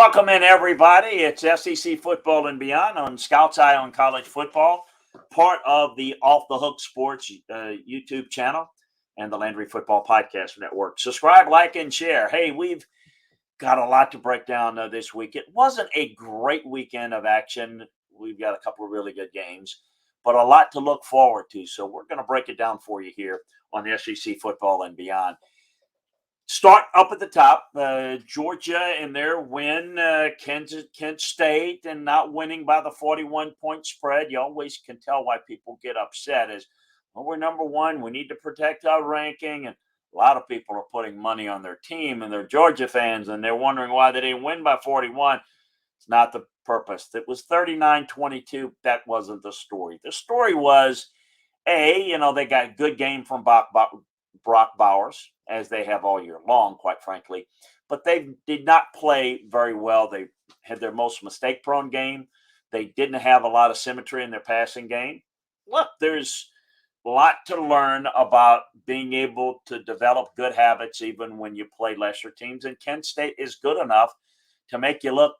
Welcome in, everybody. It's SEC Football and Beyond on Scout's Eye on College Football, part of the Off the Hook Sports YouTube channel and the Landry Football Podcast Network. Subscribe, like, and share. Hey, we've got a lot to break down this week. It wasn't a great weekend of action. We've got a couple of really good games, but a lot to look forward to. So we're going to break it down for you here on the SEC Football and Beyond. Start up at the top, Georgia and their win, Kent State, and not winning by the 41-point spread. You always can tell why people get upset is, well, we're number one. We need to protect our ranking. And a lot of people are putting money on their team, and they're Georgia fans, and they're wondering why they didn't win by 41. It's not the purpose. It was 39-22. That wasn't the story. The story was, they got a good game from Brock Bowers, as they have all year long, quite frankly. But they did not play very well. They had their most mistake-prone game. They didn't have a lot of symmetry in their passing game. Look, there's a lot to learn about being able to develop good habits even when you play lesser teams. And Kent State is good enough to make you look,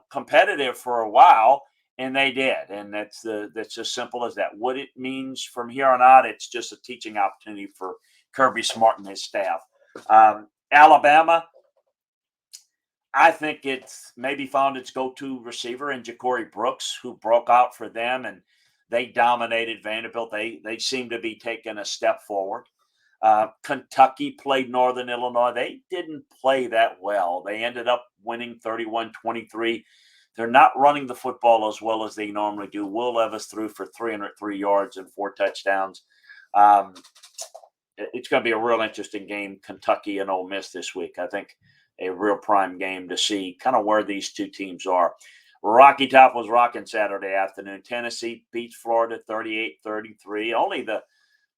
competitive for a while. And they did. And that's as simple as that. What it means from here on out, it's just a teaching opportunity for Kirby Smart and his staff. Alabama, I think it's maybe found its go-to receiver in Ja'Cory Brooks, who broke out for them, and they dominated Vanderbilt. They seem to be taking a step forward. Kentucky played Northern Illinois. They didn't play that well. They ended up winning 31-23. They're not running the football as well as they normally do. Will Levis threw for 303 yards and 4 touchdowns. It's going to be a real interesting game, Kentucky and Ole Miss this week. I think a real prime game to see kind of where these two teams are. Rocky Top was rocking Saturday afternoon. Tennessee beats Florida 38-33. Only the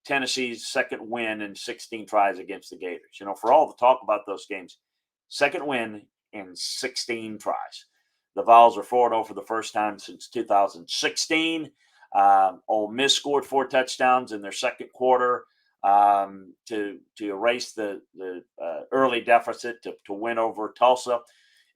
Tennessee's second win in 16 tries against the Gators. For all the talk about those games, second win in 16 tries. The Vols are 4-0 for the first time since 2016. Ole Miss scored 4 touchdowns in their second quarter to erase the early deficit to win over Tulsa.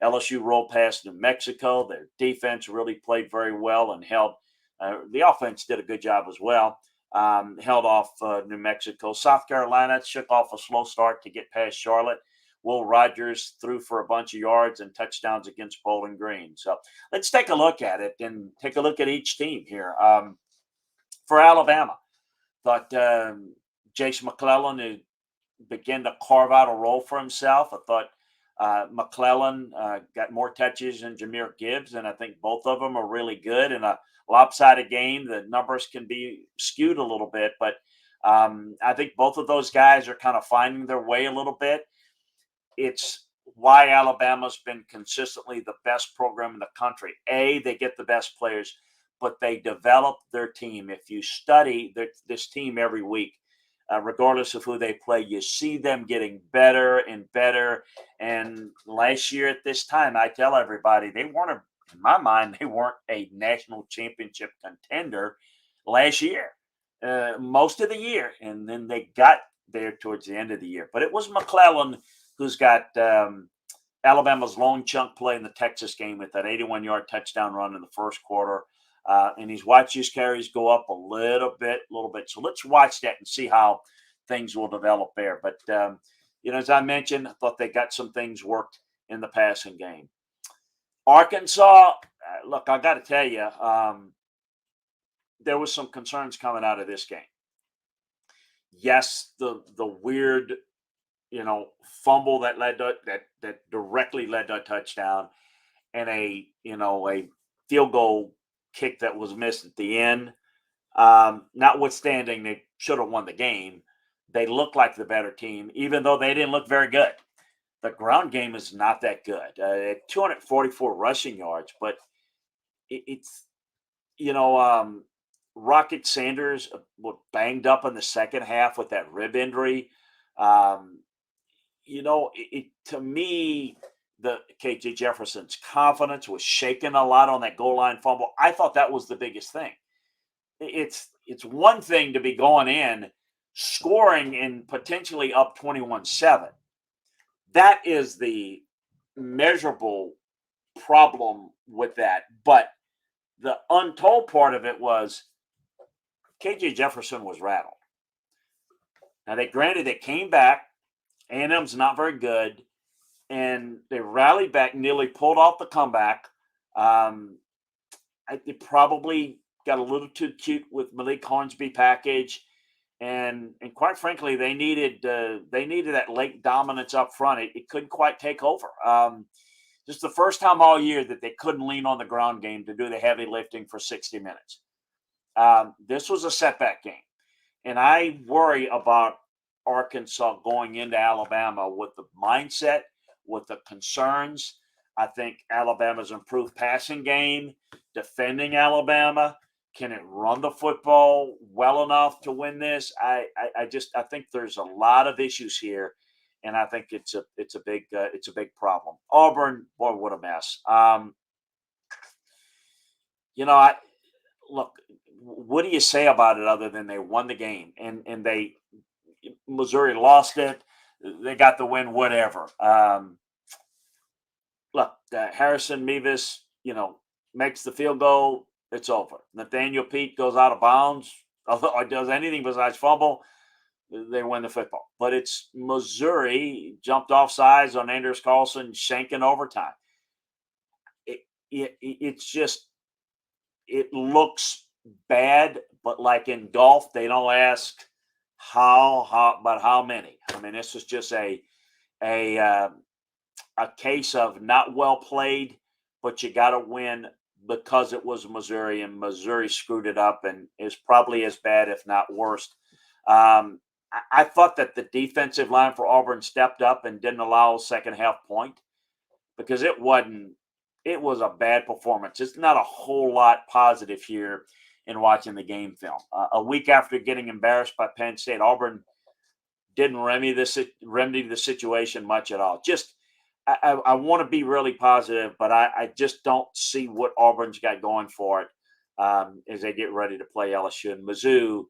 LSU rolled past New Mexico. Their defense really played very well and held. The offense did a good job as well. Held off New Mexico. South Carolina shook off a slow start to get past Charlotte. Will Rogers threw for a bunch of yards and touchdowns against Bowling Green. So let's take a look at it and take a look at each team here. For Alabama, thought Jason McClellan began to carve out a role for himself. I thought McClellan got more touches than Jahmyr Gibbs, and I think both of them are really good. In a lopsided game, the numbers can be skewed a little bit, but I think both of those guys are kind of finding their way a little bit. It's why Alabama's been consistently the best program in the country. They get the best players, but they develop their team. If you study this team every week, regardless of who they play, you see them getting better and better. And last year at this time, I tell everybody, in my mind, they weren't a national championship contender last year, most of the year. And then they got there towards the end of the year. But it was McClellan who's got Alabama's lone chunk play in the Texas game with that 81-yard touchdown run in the first quarter. And he's watched his carries go up a little bit. So let's watch that and see how things will develop there. But, as I mentioned, I thought they got some things worked in the passing game. Arkansas, look, I got to tell you, there was some concerns coming out of this game. Yes, the weird, fumble that directly led to a touchdown, and a field goal kick that was missed at the end. Notwithstanding, they should have won the game. They looked like the better team, even though they didn't look very good. The ground game is not that good. 244 rushing yards, but it's Rocket Sanders was banged up in the second half with that rib injury. To me, the KJ Jefferson's confidence was shaken a lot on that goal line fumble. I thought that was the biggest thing. It's one thing to be going in, scoring, and potentially up 21-7. That is the measurable problem with that. But the untold part of it was KJ Jefferson was rattled. Now, they came back. A&M's not very good, and they rallied back, nearly pulled off the comeback. They probably got a little too cute with Malik Hornsby package, and quite frankly, they needed that late dominance up front. It couldn't quite take over. Just the first time all year that they couldn't lean on the ground game to do the heavy lifting for 60 minutes. This was a setback game, and I worry about Arkansas going into Alabama with the mindset, with the concerns. I think Alabama's improved passing game, defending Alabama. Can it run the football well enough to win this? I think there's a lot of issues here, and I think it's a big problem. Auburn, boy, what a mess. Look, what do you say about it other than they won the game and Missouri lost it. They got the win, whatever. Look, Harrison Mevis, makes the field goal. It's over. Nathaniel Pete goes out of bounds, or does anything besides fumble. They win the football. But it's Missouri jumped off sides on Anders Carlson, shanking overtime. It's just, it looks bad, but like in golf, they don't ask but how many. I mean, this is just a case of not well played, but you got to win because it was Missouri, and Missouri screwed it up and is probably as bad, if not worse. I thought that the defensive line for Auburn stepped up and didn't allow a second half point, because it was a bad performance. It's not a whole lot positive here in watching the game film. A week after getting embarrassed by Penn State, Auburn didn't remedy the situation much at all. Just, I want to be really positive, but I just don't see what Auburn's got going for it as they get ready to play LSU. And Mizzou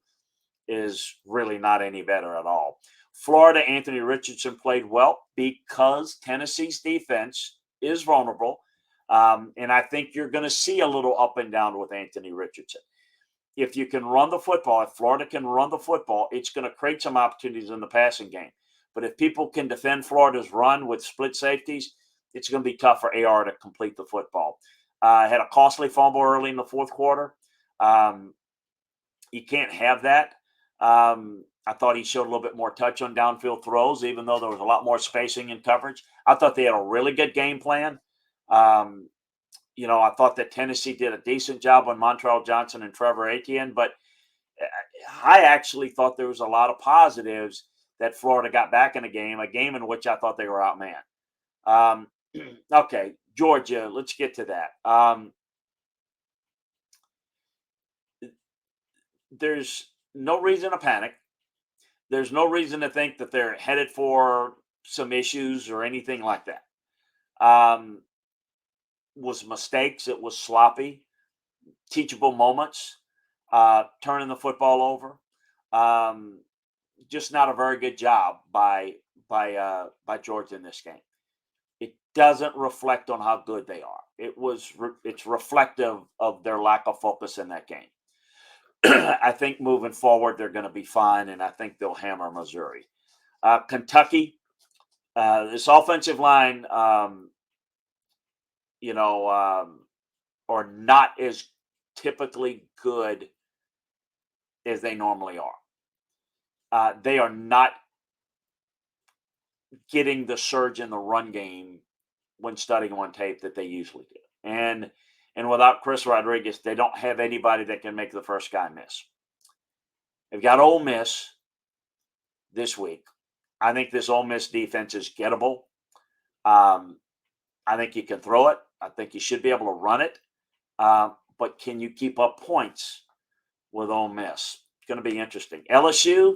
is really not any better at all. Florida, Anthony Richardson played well because Tennessee's defense is vulnerable. And I think you're going to see a little up and down with Anthony Richardson. If you can run the football, if Florida can run the football, it's going to create some opportunities in the passing game. But if people can defend Florida's run with split safeties, it's going to be tough for AR to complete the football. Had a costly fumble early in the fourth quarter. You can't have that. I thought he showed a little bit more touch on downfield throws, even though there was a lot more spacing and coverage. I thought they had a really good game plan. I thought that Tennessee did a decent job on Montrell Johnson and Trevor Etienne, but I actually thought there was a lot of positives that Florida got back in a game in which I thought they were outmanned. Okay, Georgia, let's get to that. There's no reason to panic. There's no reason to think that they're headed for some issues or anything like that. Was mistakes. It was sloppy, teachable moments, turning the football over. Just not a very good job by Georgia in this game. It doesn't reflect on how good they are. It's reflective of their lack of focus in that game. I think moving forward, they're going to be fine, and I think they'll hammer Missouri. Kentucky, this offensive line, are not as typically good as they normally are. They are not getting the surge in the run game when studying on tape that they usually do. And without Chris Rodriguez, they don't have anybody that can make the first guy miss. They've got Ole Miss this week. I think this Ole Miss defense is gettable. I think you can throw it. I think you should be able to run it. But can you keep up points with Ole Miss? It's going to be interesting. LSU,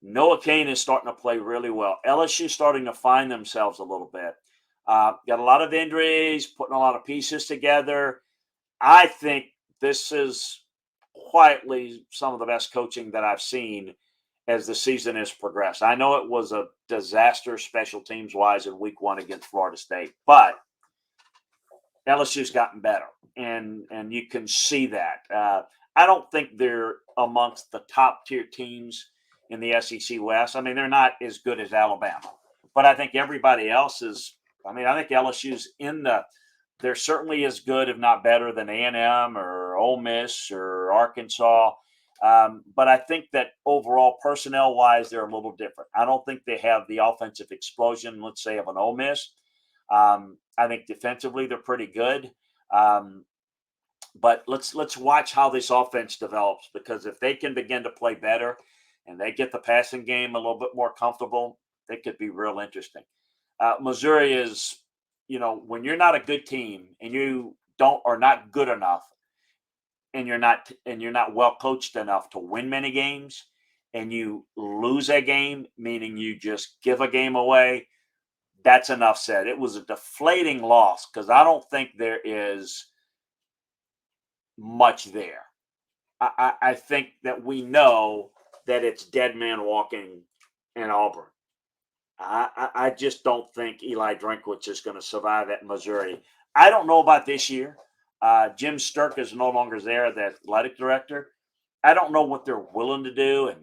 Noah Cain is starting to play really well. LSU starting to find themselves a little bit. Got a lot of injuries, putting a lot of pieces together. I think this is quietly some of the best coaching that I've seen as the season has progressed. I know it was a disaster special teams-wise in week one against Florida State, but LSU's gotten better, and you can see that. I don't think they're amongst the top tier teams in the SEC West. I mean, they're not as good as Alabama, but I think everybody else is. I mean, I think LSU's in the. They're certainly as good, if not better, than A&M or Ole Miss or Arkansas. But I think that overall, personnel-wise, they're a little different. I don't think they have the offensive explosion, let's say, of an Ole Miss. I think defensively they're pretty good. Um, but let's watch how this offense develops, because if they can begin to play better and they get the passing game a little bit more comfortable, they could be real interesting. Missouri is, when you're not a good team and you don't are not good enough, and you're not well coached enough to win many games, and you lose a game, meaning you just give a game away, that's enough said. It was a deflating loss because I don't think there is much there. I think that we know that it's dead man walking in Auburn. I just don't think Eli Drinkwitz is going to survive at Missouri. I don't know about this year. Jim Sturk is no longer there, the athletic director. I don't know what they're willing to do, and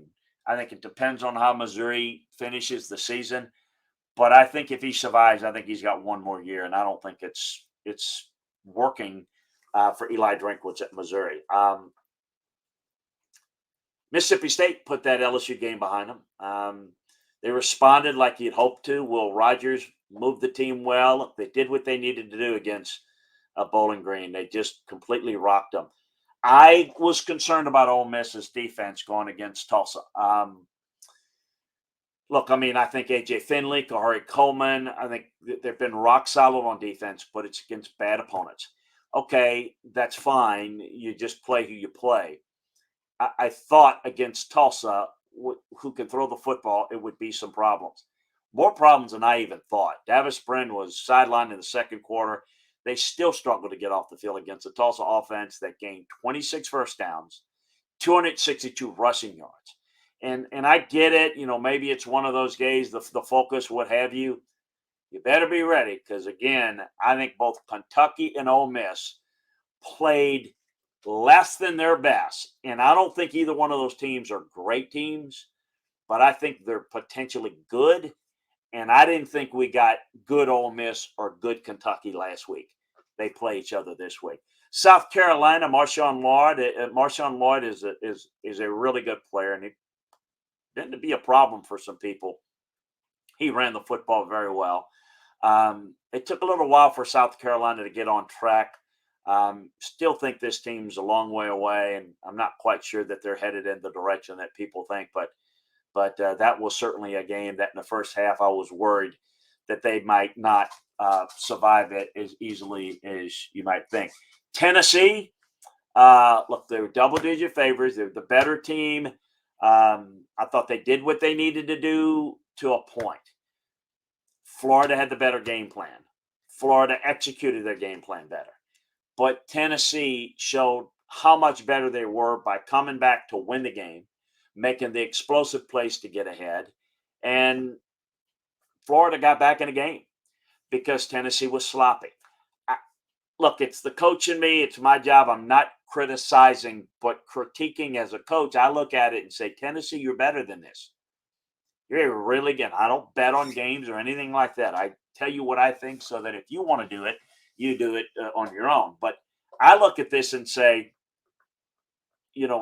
I think it depends on how Missouri finishes the season. But I think if he survives, I think he's got one more year, and I don't think it's working for Eli Drinkwitz at Missouri. Mississippi State put that LSU game behind them. They responded like you'd hoped to. Will Rogers moved the team well. They did what they needed to do against Bowling Green. They just completely rocked them. I was concerned about Ole Miss's defense going against Tulsa. Look, I mean, I think A.J. Finley, Kahari Coleman, I think they've been rock solid on defense, but it's against bad opponents. Okay, that's fine. You just play who you play. I thought against Tulsa, who can throw the football, it would be some problems. More problems than I even thought. Davis Brin was sidelined in the second quarter. They still struggled to get off the field against the Tulsa offense that gained 26 first downs, 262 rushing yards. And I get it. Maybe it's one of those games, the focus, what have you. You better be ready because, again, I think both Kentucky and Ole Miss played less than their best. And I don't think either one of those teams are great teams, but I think they're potentially good. And I didn't think we got good Ole Miss or good Kentucky last week. They play each other this week. South Carolina, Marshawn Lloyd. Marshawn Lloyd is a really good player, and he didn't be a problem for some people. He ran the football very well. It took a little while for South Carolina to get on track. Still think this team's a long way away, and I'm not quite sure that they're headed in the direction that people think. But that was certainly a game that in the first half I was worried that they might not survive it as easily as you might think. Tennessee, look, they were double-digit favorites. They're the better team. I thought they did what they needed to do to a point. Florida had the better game plan. Florida executed their game plan better. But Tennessee showed how much better they were by coming back to win the game, making the explosive plays to get ahead. And Florida got back in the game because Tennessee was sloppy. Look, it's the coach in me. It's my job. I'm not criticizing, but critiquing as a coach. I look at it and say, Tennessee, you're better than this. You're really good. I don't bet on games or anything like that. I tell you what I think so that if you want to do it, you do it on your own. But I look at this and say,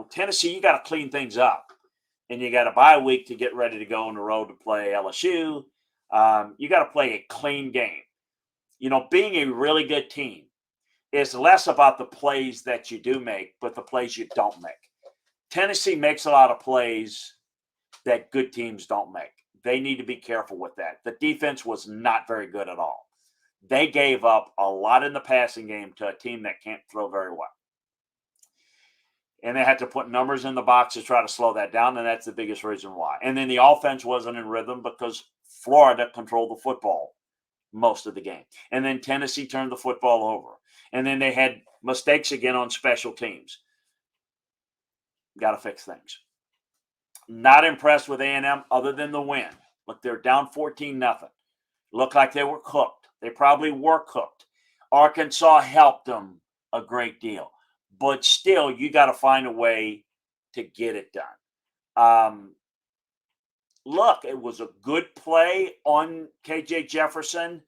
Tennessee, you got to clean things up. And you got a bye week to get ready to go on the road to play LSU. You got to play a clean game. Being a really good team is less about the plays that you do make, but the plays you don't make. Tennessee makes a lot of plays that good teams don't make. They need to be careful with that. The defense was not very good at all. They gave up a lot in the passing game to a team that can't throw very well. And they had to put numbers in the box to try to slow that down, and that's the biggest reason why. And then the offense wasn't in rhythm because Florida controlled the football most of the game. And then Tennessee turned the football over. And then they had mistakes again on special teams. Got to fix things. Not impressed with A&M other than the win. Look, they're down 14-0. Looked like they were cooked. They probably were cooked. Arkansas helped them a great deal, but still, you got to find a way to get it done. Look, it was a good play on KJ Jefferson.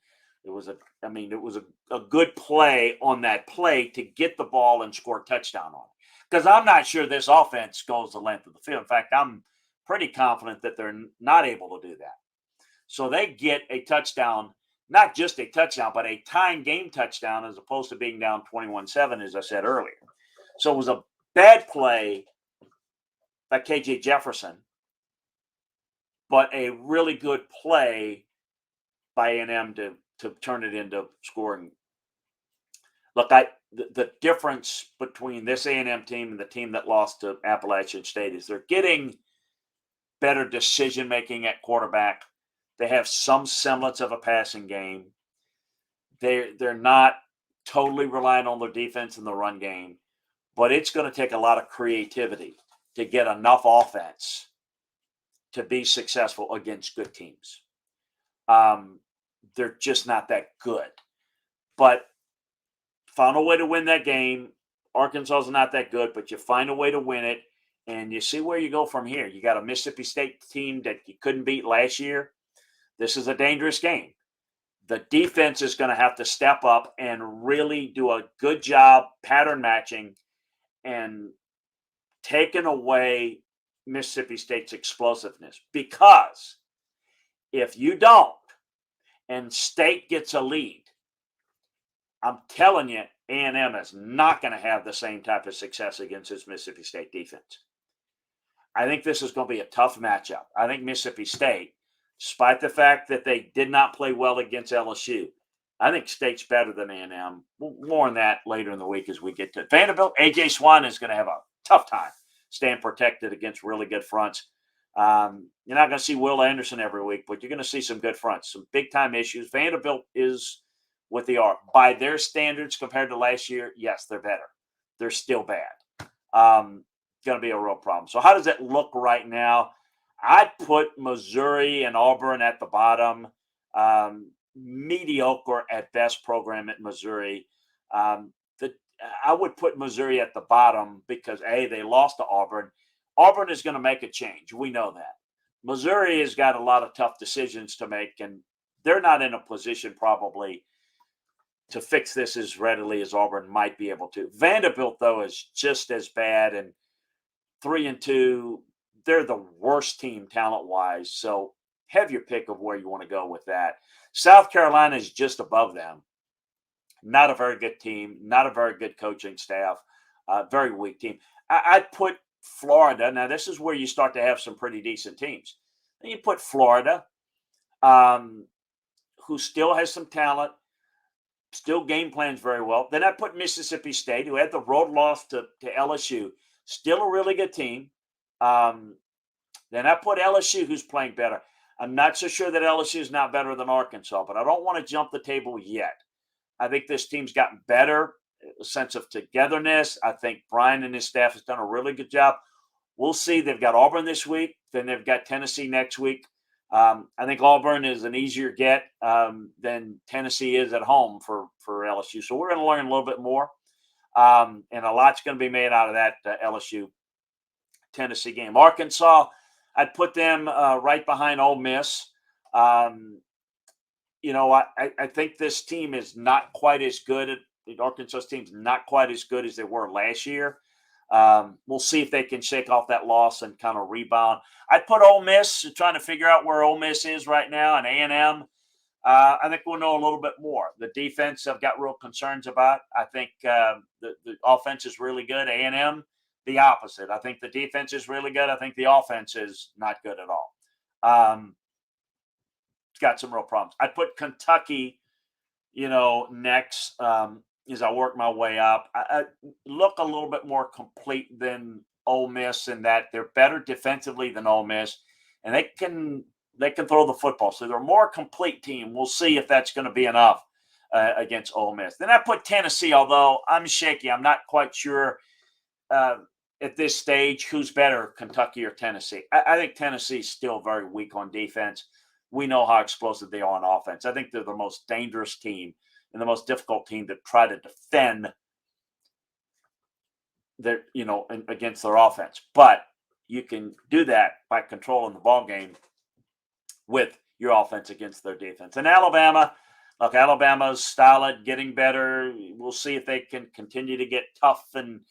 It was a good play on that play to get the ball and score a touchdown on it. Because I'm not sure this offense goes the length of the field. In fact, I'm pretty confident that they're not able to do that. So they get a touchdown, not just a touchdown, but a tying game touchdown as opposed to being down 21-7, as I said earlier. So it was a bad play by KJ Jefferson, but a really good play by A&M to turn it into scoring. Look, the difference between this A&M team and the team that lost to Appalachian State is they're getting better decision making at quarterback. They have some semblance of a passing game. They're not totally reliant on their defense in the run game, but it's going to take a lot of creativity to get enough offense to be successful against good teams. They're just not that good. But found a way to win that game. Arkansas is not that good, but you find a way to win it, and you see where you go from here. You got a Mississippi State team that you couldn't beat last year. This is a dangerous game. The defense is going to have to step up and really do a good job pattern matching and taking away Mississippi State's explosiveness. Because if you don't, and State gets a lead, I'm telling you, A&M is not going to have the same type of success against this Mississippi State defense. I think this is going to be a tough matchup. I think Mississippi State, despite the fact that they did not play well against LSU, I think State's better than A&M. More on that later in the week as we get to Vanderbilt. A.J. Swan is going to have a tough time staying protected against really good fronts. You're not going to see Will Anderson every week, but you're going to see some good fronts, some big-time issues. Vanderbilt is what they are. By their standards compared to last year, yes, they're better. They're still bad. Going to be a real problem. So how does it look right now? I'd put Missouri and Auburn at the bottom. Mediocre at best program at Missouri. I would put Missouri at the bottom because, A, they lost to Auburn. Auburn is going to make a change. We know that. Missouri has got a lot of tough decisions to make, and they're not in a position probably to fix this as readily as Auburn might be able to. Vanderbilt, though, is just as bad, and 3-2, they're the worst team talent-wise. So have your pick of where you want to go with that. South Carolina is just above them. Not a very good team, not a very good coaching staff, very weak team. I'd put Florida. Now, this is where you start to have some pretty decent teams. Then you put Florida, who still has some talent, still game plans very well. Then I put Mississippi State, who had the road loss to LSU, still a really good team. Then I put LSU, who's playing better. I'm not so sure that LSU is not better than Arkansas, but I don't want to jump the table yet. I think this team's gotten better, a sense of togetherness. I think Brian and his staff has done a really good job. We'll see. They've got Auburn this week. Then they've got Tennessee next week. I think Auburn is an easier get than Tennessee is at home for LSU. So we're going to learn a little bit more. And a lot's going to be made out of that LSU-Tennessee game. Arkansas, I'd put them right behind Ole Miss. I think this team is not quite as good. Arkansas team's not quite as good as they were last year. We'll see if they can shake off that loss and kind of rebound. I'd put Ole Miss, trying to figure out where Ole Miss is right now, and A&M. I think we'll know a little bit more. The defense I've got real concerns about. I think the offense is really good. A&M, the opposite. I think the defense is really good. I think the offense is not good at all. It's got some real problems. I'd put Kentucky, next as I work my way up. I look a little bit more complete than Ole Miss in that they're better defensively than Ole Miss, and they can throw the football. So they're a more complete team. We'll see if that's going to be enough against Ole Miss. Then I put Tennessee, although I'm shaky. I'm not quite sure at this stage who's better, Kentucky or Tennessee. I think Tennessee's still very weak on defense. We know how explosive they are on offense. I think they're the most dangerous team and the most difficult team to try to defend their, against their offense. But you can do that by controlling the ball game with your offense against their defense. And Alabama, look, Alabama's solid, getting better. We'll see if they can continue to get tough and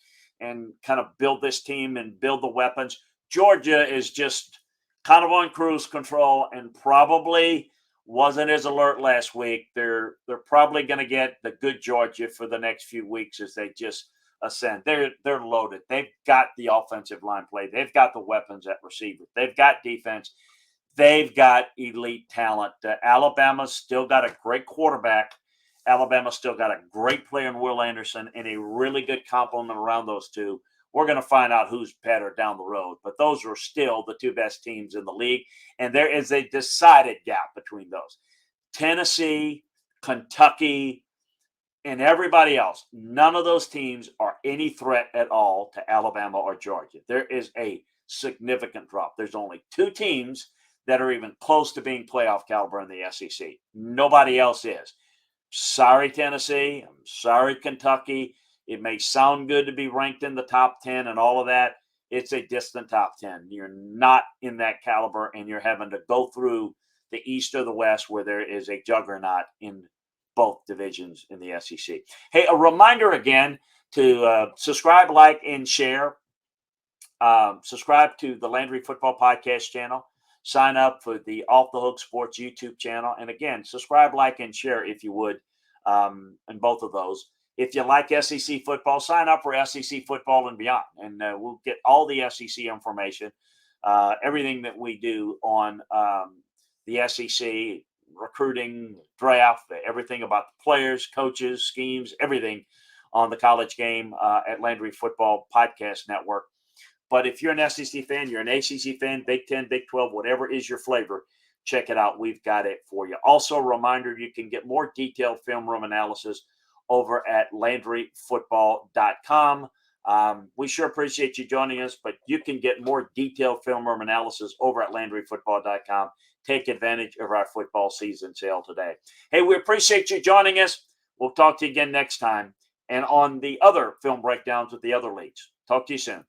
kind of build this team and build the weapons. Georgia is just kind of on cruise control and probably wasn't as alert last week. They're probably going to get the good Georgia for the next few weeks as they just ascend. They're loaded. They've got the offensive line play. They've got the weapons at receiver. They've got defense. They've got elite talent. Alabama's still got a great quarterback. Alabama's still got a great player in Will Anderson and a really good complement around those two. We're going to find out who's better down the road, but those are still the two best teams in the league, and there is a decided gap between those. Tennessee, Kentucky, and everybody else, none of those teams are any threat at all to Alabama or Georgia. There is a significant drop. There's only two teams that are even close to being playoff caliber in the SEC. Nobody else is. Sorry, Tennessee. I'm sorry, Kentucky. It may sound good to be ranked in the top 10 and all of that. It's a distant top 10. You're not in that caliber, and you're having to go through the East or the West where there is a juggernaut in both divisions in the SEC. Hey, a reminder again to subscribe, like, and share. Subscribe to the Landry Football Podcast channel. Sign up for the Off the Hook Sports YouTube channel. And again, subscribe, like, and share if you would in both of those. If you like SEC football, sign up for SEC football and beyond. And we'll get all the SEC information, everything that we do on the SEC, recruiting, draft, everything about the players, coaches, schemes, everything on the college game at Landry Football Podcast Network. But if you're an SEC fan, you're an ACC fan, Big 10, Big 12, whatever is your flavor, check it out. We've got it for you. Also, a reminder, you can get more detailed film room analysis over at LandryFootball.com. We sure appreciate you joining us, but you can get more detailed film room analysis over at LandryFootball.com. Take advantage of our football season sale today. Hey, we appreciate you joining us. We'll talk to you again next time and on the other film breakdowns with the other leagues. Talk to you soon.